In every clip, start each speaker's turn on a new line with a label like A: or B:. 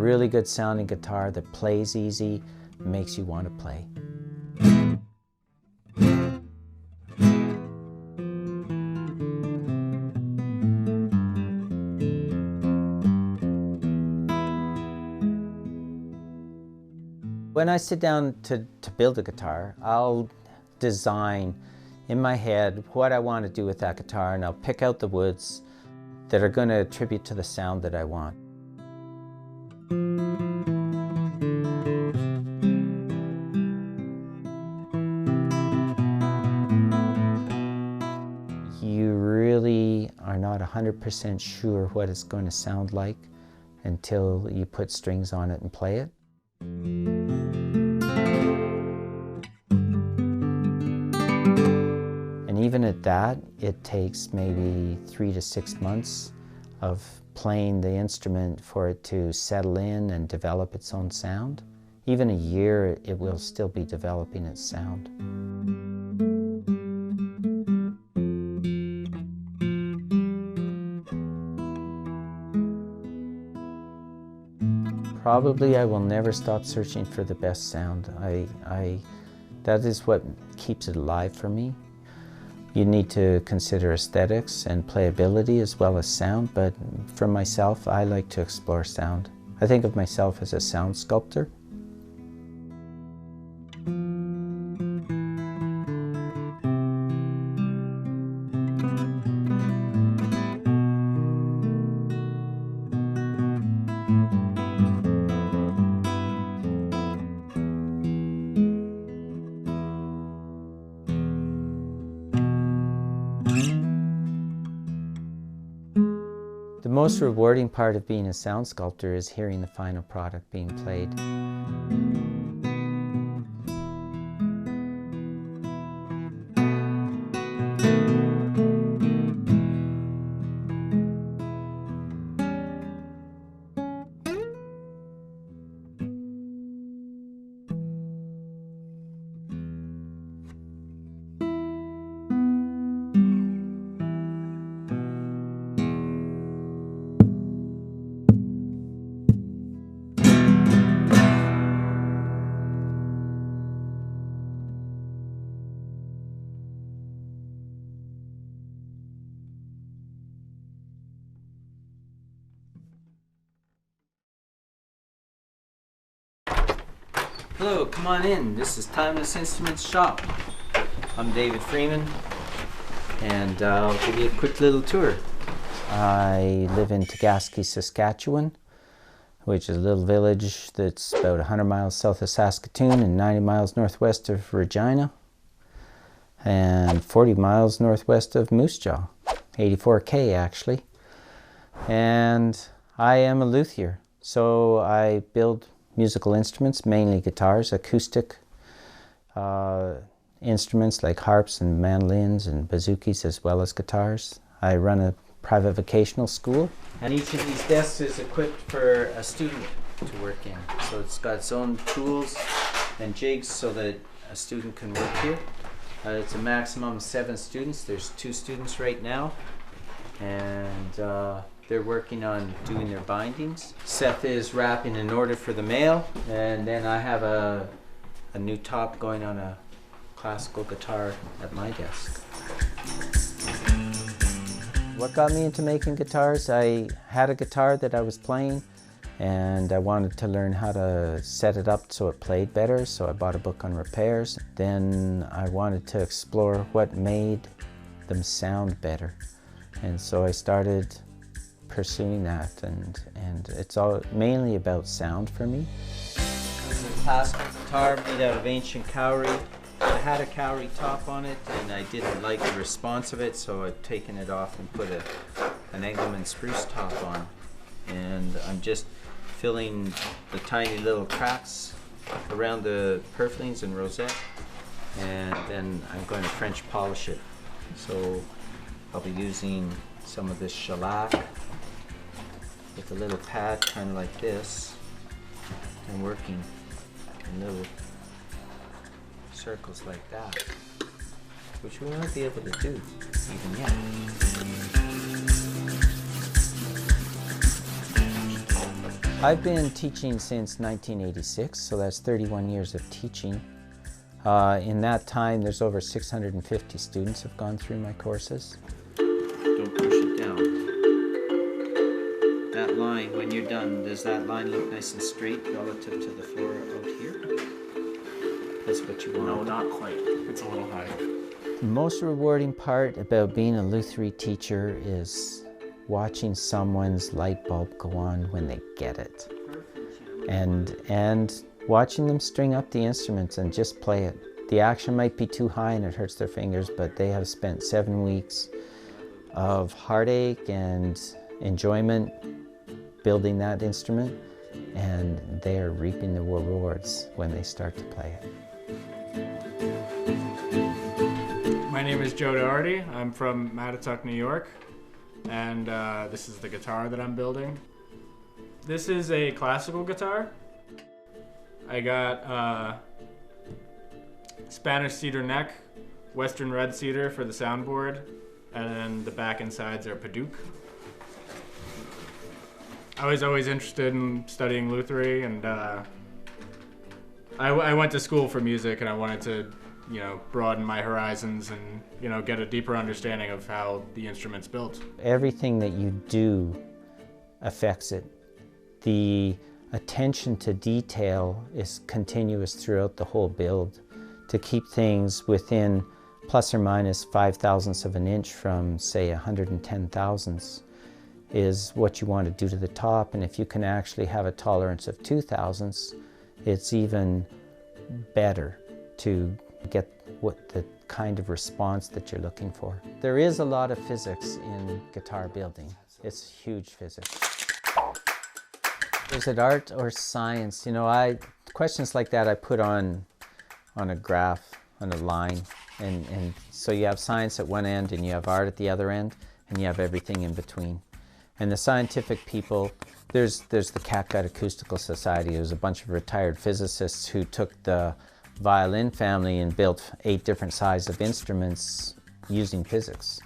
A: really good sounding guitar that plays easy, makes you want to play. When I sit down to build a guitar, I'll design in my head what I want to do with that guitar, and I'll pick out the woods that are going to attribute to the sound that I want. You really are not 100% sure what it's going to sound like until you put strings on it and play it. And even at that, it takes maybe 3 to 6 months of playing the instrument for it to settle in and develop its own sound. Even a year, it will still be developing its sound. Probably I will never stop searching for the best sound. That is what keeps it alive for me. You need to consider aesthetics and playability as well as sound, but for myself, I like to explore sound. I think of myself as a sound sculptor. The most rewarding part of being a sound sculptor is hearing the final product being played. Hello, come on in. This is Timeless Instruments Shop. I'm David Freeman, and I'll give you a quick little tour. I live in Tegaski, Saskatchewan, which is a little village that's about 100 miles south of Saskatoon and 90 miles northwest of Regina, and 40 miles northwest of Moose Jaw, 84K actually. And I am a luthier, so I build musical instruments, mainly guitars, acoustic instruments like harps and mandolins and bouzouki, as well as guitars. I run a private vocational school, and each of these desks is equipped for a student to work in. So it's got its own tools and jigs so that a student can work here. It's a maximum of 7 students. There's 2 students right now, and they're working on doing their bindings. Seth is wrapping an order for the mail, and then I have a new top going on a classical guitar at my desk. What got me into making guitars? I had a guitar that I was playing, and I wanted to learn how to set it up so it played better, so I bought a book on repairs. Then I wanted to explore what made them sound better, and so I started pursuing that, and it's all mainly about sound for me. This is a classical guitar made out of ancient cowrie. I had a cowrie top on it, and I didn't like the response of it, so I've taken it off and put an Engelmann spruce top on. And I'm just filling the tiny little cracks around the purflings and rosette, and then I'm going to French polish it. So I'll be using some of this shellac with a little pad kind of like this, and working in little circles like that, which we won't be able to do even yet. I've been teaching since 1986, so that's 31 years of teaching. In that time, there's over 650 students have gone through my courses. Don't push it down. That line, when you're done, does that line look nice and straight relative to the floor out here? That's what you want.
B: No, not quite. It's a little high.
A: The most rewarding part about being a Lutherie teacher is watching someone's light bulb go on when they get it. And watching them string up the instruments and just play it. The action might be too high and it hurts their fingers, but they have spent 7 weeks of heartache and enjoyment building that instrument, and they are reaping the rewards when they start to play it.
B: My name is Joe Doherty. I'm from Mattituck, New York, and this is the guitar that I'm building. This is a classical guitar. I got Spanish cedar neck, Western red cedar for the soundboard, and then the back and sides are Paduk. I was always interested in studying Lutherie, and I went to school for music, and I wanted to, broaden my horizons and, get a deeper understanding of how the instrument's built.
A: Everything that you do affects it. The attention to detail is continuous throughout the whole build to keep things within plus or minus 5/1000ths of an inch from, say, 110 thousandths is what you want to do to the top. And if you can actually have a tolerance of 2/1000ths, it's even better to get what the kind of response that you're looking for. There is a lot of physics in guitar building. It's huge physics. Is it art or science? Questions like that I put on a graph, on a line, and so you have science at one end and you have art at the other end, and you have everything in between. And the scientific people, there's the Catgut Acoustical Society. There's a bunch of retired physicists who took the violin family and built 8 different sizes of instruments using physics,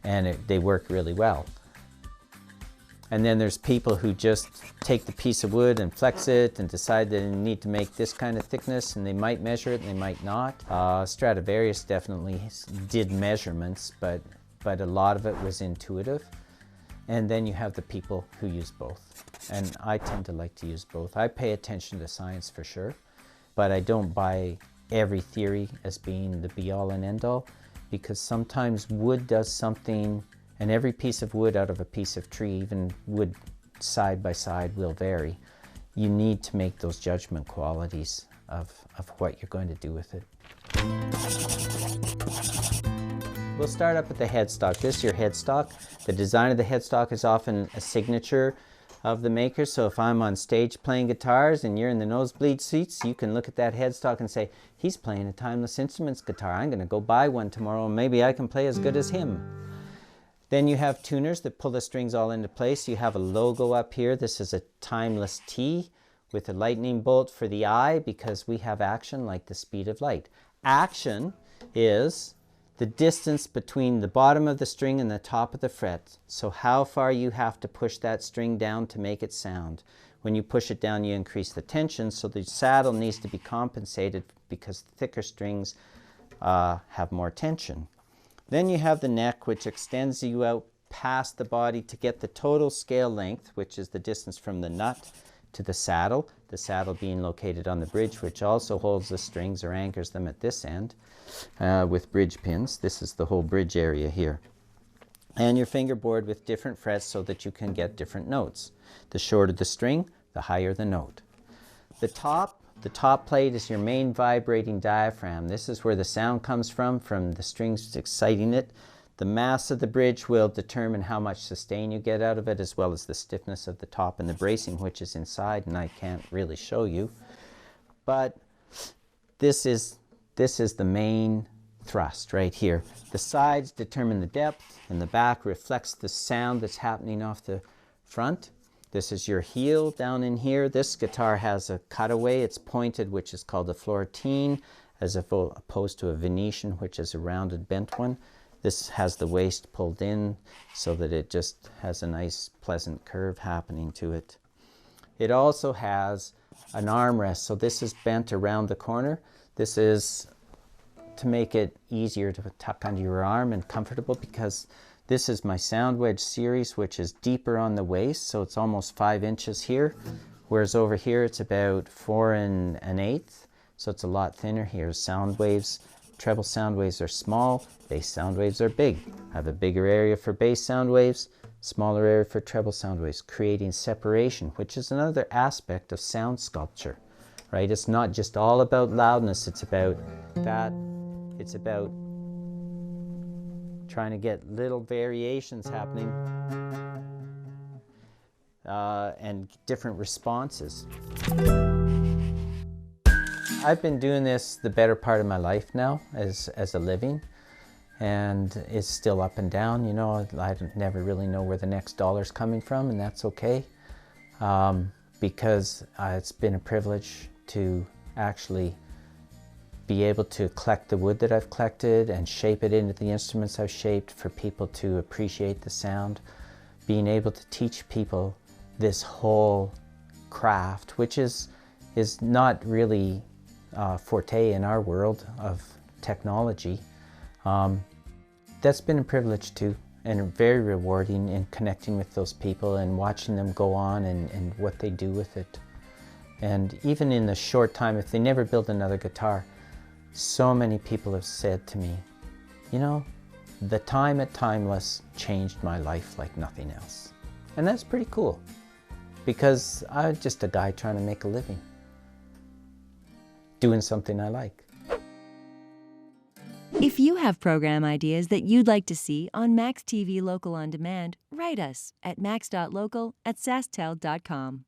A: and they work really well. And then there's people who just take the piece of wood and flex it and decide that they need to make this kind of thickness, and they might measure it and they might not. Stradivarius definitely did measurements, but a lot of it was intuitive. And then you have the people who use both. And I tend to like to use both. I pay attention to science for sure, but I don't buy every theory as being the be-all and end-all, because sometimes wood does something, and every piece of wood out of a piece of tree, even wood side by side, will vary. You need to make those judgment qualities of what you're going to do with it. We'll start up at the headstock. This is your headstock. The design of the headstock is often a signature of the maker. So if I'm on stage playing guitars and you're in the nosebleed seats, you can look at that headstock and say, he's playing a Timeless Instruments guitar. I'm going to go buy one tomorrow and maybe I can play as good as him. Then you have tuners that pull the strings all into place. You have a logo up here. This is a Timeless T with a lightning bolt for the eye, because we have action like the speed of light. Action is the distance between the bottom of the string and the top of the fret. So how far you have to push that string down to make it sound. When you push it down, you increase the tension, so the saddle needs to be compensated because the thicker strings have more tension. Then you have the neck, which extends you out past the body to get the total scale length, which is the distance from the nut to the saddle being located on the bridge, which also holds the strings or anchors them at this end with bridge pins. This is the whole bridge area here. And your fingerboard with different frets so that you can get different notes. The shorter the string, the higher the note. The top plate is your main vibrating diaphragm. This is where the sound comes from the strings exciting it. The mass of the bridge will determine how much sustain you get out of it, as well as the stiffness of the top and the bracing, which is inside, and I can't really show you. But this is the main thrust right here. The sides determine the depth, and the back reflects the sound that's happening off the front. This is your heel down in here. This guitar has a cutaway. It's pointed, which is called a Florentine, as opposed to a Venetian, which is a rounded bent one. This has the waist pulled in so that it just has a nice pleasant curve happening to it. It also has an armrest, so this is bent around the corner. This is to make it easier to tuck under your arm and comfortable, because this is my Sound Wedge series, which is deeper on the waist, so it's almost 5 inches here, whereas over here it's about 4 1/8, so it's a lot thinner here. Sound waves, treble sound waves are small, bass sound waves are big. I have a bigger area for bass sound waves, smaller area for treble sound waves, creating separation, which is another aspect of sound sculpture, right? It's not just all about loudness, it's about that, it's about trying to get little variations happening and different responses. I've been doing this the better part of my life now as a living, and it's still up and down. You know, I never really know where the next dollar's coming from, and that's okay, because it's been a privilege to actually be able to collect the wood that I've collected and shape it into the instruments I've shaped for people to appreciate the sound. Being able to teach people this whole craft, which is not really forte in our world of technology. That's been a privilege too, and very rewarding in connecting with those people and watching them go on and what they do with it. And even in the short time, if they never build another guitar, so many people have said to me, you know, the time at Timeless changed my life like nothing else. And that's pretty cool, because I'm just a guy trying to make a living, doing something I like.
C: If you have program ideas that you'd like to see on MaxTV Local On Demand, write us at max.local@sasktel.com.